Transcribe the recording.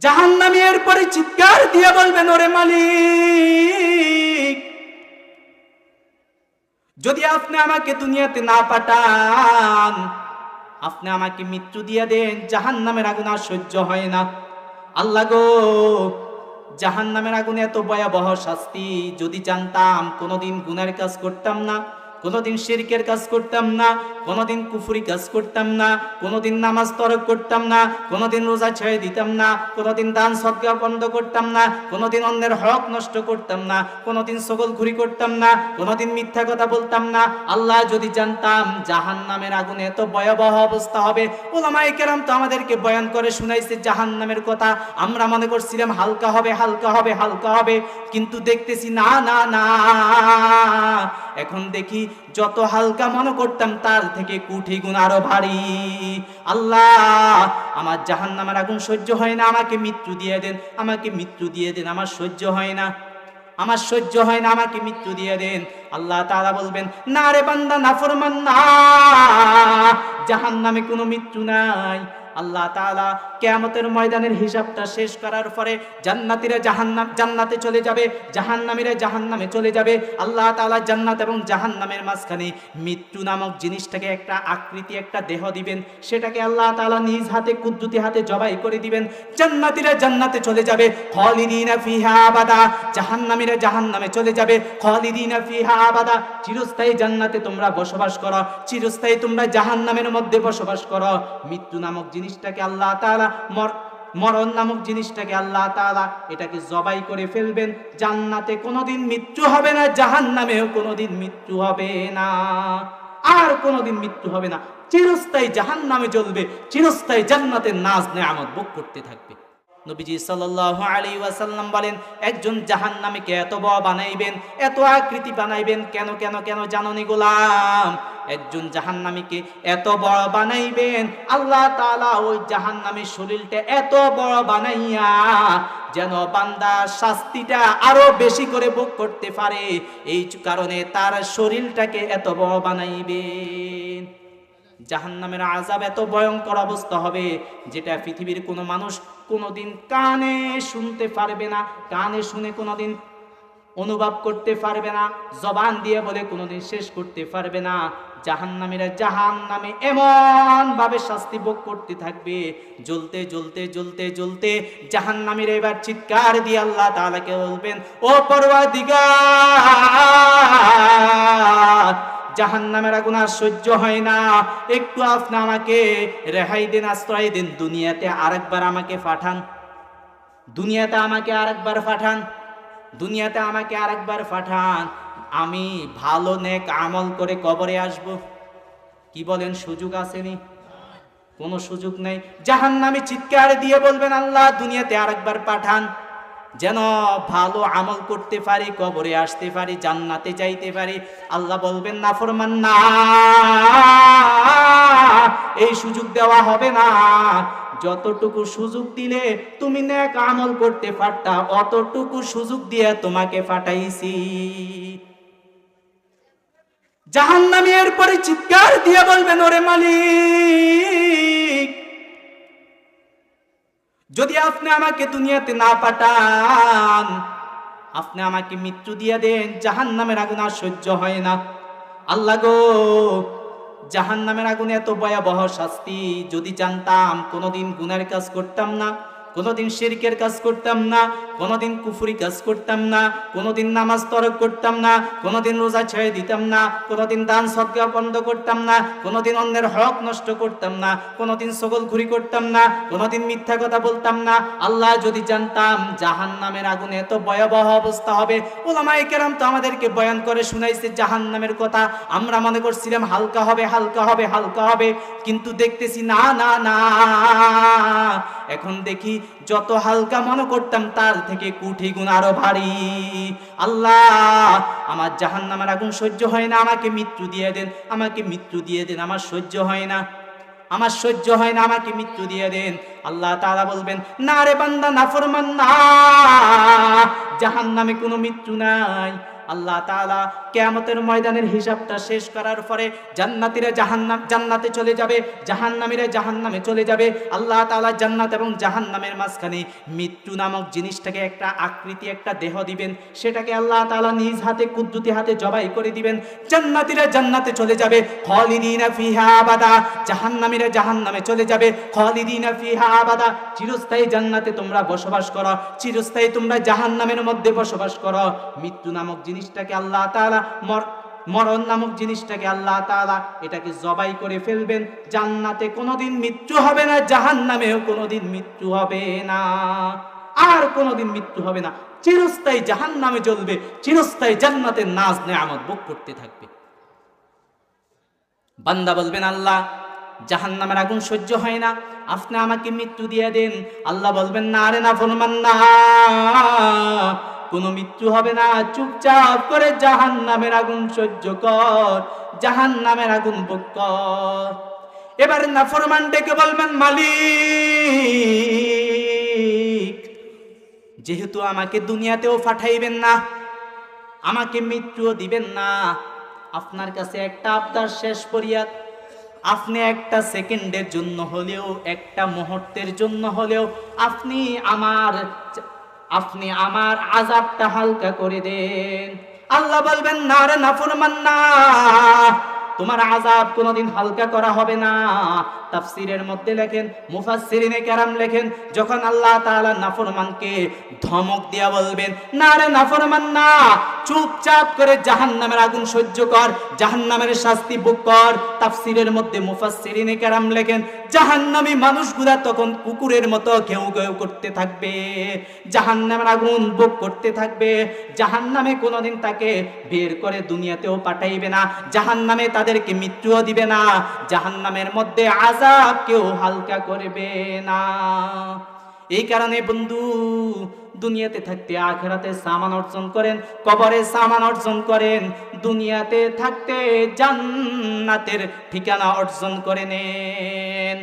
জাহান্নামী এরপরে চিৎকার দিয়ে বলবেন, ওরে মালিক, যদি আপনি আমাকে দুনিয়াতে না পাঠান, আপনি আমাকে মৃত্যু দিয়ে দেন, জাহান্নামের আগুন আর সহ্য হয় না। আল্লাহ গো, জাহান্নামের আগুনে এত ভয়াবহ শাস্তি, যদি জানতাম কোনোদিন গুনার কাজ করতাম না, কোনোদিন শিরকের কাজ করতাম না, কোনোদিন কুফরি কাজ করতাম না, কোনোদিন নামাজ তরক করতাম না, কোনোদিন রোজা ছেড়ে দিতাম না, কোনোদিন দান সদকা বন্ধ করতাম না, কোনোদিন অন্যের হক নষ্ট করতাম না, কোনোদিন ছগলখুরি করতাম না, কোনোদিন মিথ্যা কথা বলতাম না। আল্লাহ, যদি জানতাম জাহান্নামের আগুনে এত ভয়াবহ অবস্থা হবে। উলামায়ে কেরাম তো আমাদেরকে বয়ান করে শুনাইছে জাহান্নামের কথা। আমরা মনে করছিলাম হালকা হবে, হালকা হবে, হালকা হবে, কিন্তু দেখতেছি না না না, এখন দেখি যত হালকা মনে করতাম তার থেকে কোটি গুণ আরো ভারী। আল্লাহ, আমার জাহান্নামের আগুন সহ্য হয় না, আমাকে মৃত্যু দিয়ে দেন, আমাকে মৃত্যু দিয়ে দেন, আমার সহ্য হয় না, আমার সহ্য হয় না, আমাকে মৃত্যু দিয়ে দেন। আল্লাহ তাআলা বলবেন, না রে বান্দা, নাফরমান না, জাহান্নামে কোনো মৃত্যু নাই। আল্লাহ তাআলা কিয়ামতের ময়দানের হিসাবটা শেষ করার পরে জান্নাতীরা জান্নাতে চলে যাবে, জাহান্নামীরা জাহান্নামে চলে যাবে। আল্লাহ তাআলা জান্নাত এবং জাহান্নামের মাঝখানে মৃত্যু নামক জিনিসটাকে একটা আকৃতি, একটা দেহ দিবেন, সেটাকে আল্লাহ তাআলা নিজ হাতে কুদরতি হাতে জবাই করে দিবেন। জান্নাতীরা জান্নাতে চলে যাবে, খালিদিনা ফিহা আবাদা, জাহান্নামীরা জাহান্নামে চলে যাবে, খালিদিনা ফিহা আবাদা, চিরস্থায়ী জান্নাতে তোমরা বসবাস করো, চিরস্থায়ী তোমরা জাহান্নামের মধ্যে বসবাস করো। মৃত্যু নামক জিনিসটাকে আল্লাহ তাআলা, মরণ নামক জিনিসটাকে আল্লাহ তাআলা এটাকে জবাই করে ফেলবেন। জান্নাতে কোনোদিন মৃত্যু হবে না, জাহান্নামেও কোনোদিন মৃত্যু হবে না, আর কোনোদিন মৃত্যু হবে না। চিরস্থায়ী জাহান্নামে জ্বলবে, চিরস্থায়ী জান্নাতের নাজ নেয়ামত ভোগ করতে থাকবে। নবীজি সাল্লাল্লাহু আলাইহি ওয়াসাল্লাম বলেন, একজন জাহান্নামীকে এত বড় বানাইবেন, এত আকৃতি বানাইবেন, কেন কেন কেন জাননি গোলাম? একজন জাহান্নামীকে এত বড় বানাইবেন, আল্লাহ তাআলা ওই জাহান্নামীর শরীরটা এত বড় বানাইয়া যেন বান্দা শাস্তিটা আরো বেশি করে ভোগ করতে পারে, এই কারণে তার শরীরটাকে এত বড় বানাইবেন। জাহান্নামের আযাব এত ভয়ঙ্কর অবস্থা হবে, যেটা পৃথিবীর কোনো মানুষ কোনোদিন কানে শুনতে পারবে না, কানে শুনে কোনোদিন অনুভব করতে পারবে না, জবান দিয়ে বলে কোনোদিন শেষ করতে পারবে না। জাহান্নামীরা জাহান্নামে এমন ভাবে শাস্তি ভোগ করতে থাকবে, জ্বলতে জ্বলতে জ্বলতে জ্বলতে জাহান্নামীরা এবার চিৎকার দিয়ে আল্লাহ তাআলাকে বলবেন, ও পরওয়ারদিগার, জাহান্নামের আগুন আর সহ্য হয় না, একটু আপনি আমাকে রেহাই দিন, আশ্রয় দিন, দুনিয়াতে আরেকবার আমাকে পাঠান, দুনিয়াতে আমাকে আরেকবার পাঠান, দুনিয়াতে আমাকে আরেকবার পাঠান, আমি ভালো নেক আমল করে কবরে আসব। কি বলেন, সুযোগ আসেনি? কোনো সুযোগ নেই। জাহান্নামী চিৎকার দিয়ে বলবেন, আল্লাহ দুনিয়াতে আরেকবার পাঠান, যেন ভালো আমল করতে পারি, কবরে আসতে পারি, জান্নাতে যাইতে পারি। আল্লাহ বলবেন, নাফরমান না, এই সুযোগ দেওয়া হবে না। যতটুকু সুযোগ দিলে তুমি নেক আমল করতে পারতা, অতটুকু সুযোগ দিয়ে তোমাকে পাঠাইছি। জাহান্নামী এরপরে চিৎকার দিয়ে বলবেন, ওরে মালিক, যদি আপনি আমাকে দুনিয়াতে না পাঠান, আপনি আমাকে মৃত্যু দিয়ে দেন, জাহান্নামের আগুন আর সহ্য হয় না। আল্লাহ গো, জাহান্নামের আগুনে এত ভয়াবহ শাস্তি, যদি জানতাম কোনোদিন গুনার কাজ করতাম না, কোনোদিন শিরকের কাজ করতাম না, কোনোদিন কুফরি কাজ করতাম না, কোনোদিন নামাজ তরক করতাম না, কোনোদিন রোজা ছেড়ে দিতাম না, কোনোদিন দান সদকা বন্ধ করতাম না, কোনোদিন অন্যের হক নষ্ট করতাম না, কোনোদিন ছগলখুরি করতাম না, কোনোদিন মিথ্যা কথা বলতাম না। আল্লাহ, যদি জানতাম জাহান্নামের আগুনে এত ভয়াবহ অবস্থা হবে। উলামায়ে কেরাম তো আমাদেরকে বয়ান করে শুনাইছে জাহান্নামের কথা। আমরা মনে করছিলাম হালকা হবে, হালকা হবে, হালকা হবে, কিন্তু দেখতেছি না না না, এখন দেখি যত হালকা মনে করতাম তার থেকে কোটি গুণ আরো ভারী। আল্লাহ, আমার জাহান্নামের আগুন সহ্য হয় না, আমাকে মৃত্যু দিয়ে দেন, আমাকে মৃত্যু দিয়ে দেন, আমার সহ্য হয় না, আমার সহ্য হয় না, আমাকে মৃত্যু দিয়ে দেন। আল্লাহ তাআলা বলবেন, না রে বান্দা, নাফরমান না, জাহান্নামে কোনো মৃত্যু নাই। আল্লাহ তাআলা কিয়ামতের ময়দানের হিসাবটা শেষ করার পরে জান্নাতীরা জান্নাতে চলে যাবে, জাহান্নামীরা জাহান্নামে চলে যাবে। আল্লাহ তাআলা জান্নাত এবং জাহান্নামের মাঝখানে মৃত্যু নামক জিনিসটাকে একটা আকৃতি, একটা দেহ দিবেন, সেটাকে আল্লাহ তাআলা নিজ হাতে কুদ্দুতি হাতে জবাই করে দিবেন। জান্নাতীরা জান্নাতে চলে যাবে, খালিদিনা ফিহা আবাদা। জাহান্নামীরা জাহান্নামে চলে যাবে, খালিদিনা ফিহা আবাদা। চিরস্থায়ী জান্নাতে তোমরা বসবাস করো, চিরস্থায়ী তোমরা জাহান্নামের মধ্যে বসবাস করো। মৃত্যু নামক জিনিসটাকে আল্লাহ তাআলা মরণ নামক জিনিসটাকে আল্লাহ তাআলা এটাকে জবাই করে ফেলবেন। জান্নাতে কোনোদিন মৃত্যু হবে না, জাহান্নামেও কোনোদিন মৃত্যু হবে না, আর কোনোদিন মৃত্যু হবে না। চিরস্থায়ী জাহান্নামে জ্বলবে, চিরস্থায়ী জান্নাতের নাজ নেয়ামত ভোগ করতে থাকবে। বান্দা বলবেন, আল্লাহ জাহান্নামের আগুন সহ্য হয় না, আপনি আমাকে মৃত্যু দিয়ে দেন। আল্লাহ বলবেন, না রে নাফরমান, না, কোনো মৃত্যু হবে না, চুপচাপ করে জাহান্নামের আগুন সহ্য কর, জাহান্নামের আগুন ভোগ কর। এবার নাফরমান ডেকে বলবেন, মালিক, যেহেতু আমাকে দুনিয়াতেও পাঠাইবেন না, আমাকে মৃত্যুও দিবেন না, আপনার কাছে একটা আবদার, শেষ ফরিয়াদ, আপনি একটা সেকেন্ডের জন্য হলেও, একটা মুহূর্তের জন্য হলেও আপনি আমার আযাবটা হালকা করে দেন। আল্লাহ বলবেন, না রে নাফরমান, না, তোমার আযাব কোনোদিন হালকা করা হবে না। তাফসীরের মধ্যে লেখেন, মুফাসসিরিনে কেরাম লেখেন, যখন আল্লাহ তাআলা নাফরমানকে ধমক দিয়া বলবেন, না রে নাফরমান, না, চুপচাপ করে জাহান্নামের আগুন সহ্য কর, জাহান্নামের শাস্তি ভোগ কর। তাফসীরের মধ্যে মুফাসসিরিনে কেরাম লেখেন, জাহান্নামী মানুষগুলা তখন কুকুরের মতো ঘেউ ঘেউ করতে থাকবে, জাহান্নামের আগুন ভোগ করতে থাকবে। জাহান্নামে কোনোদিন তাকে বের করে দুনিয়াতেও পাঠাইবে না, জাহান্নামে তাদেরকে মৃত্যুও দিবে না, জাহান্নামের মধ্যে আযাব কেউ হালকা করবে না। এই কারণে বন্ধু, দুনিয়াতে থাকতে আখিরাতে সামান অর্জন করেন, কবরে সামান অর্জন করেন, দুনিয়াতে থাকতে জান্নাতের ঠিকানা অর্জন করে নেন।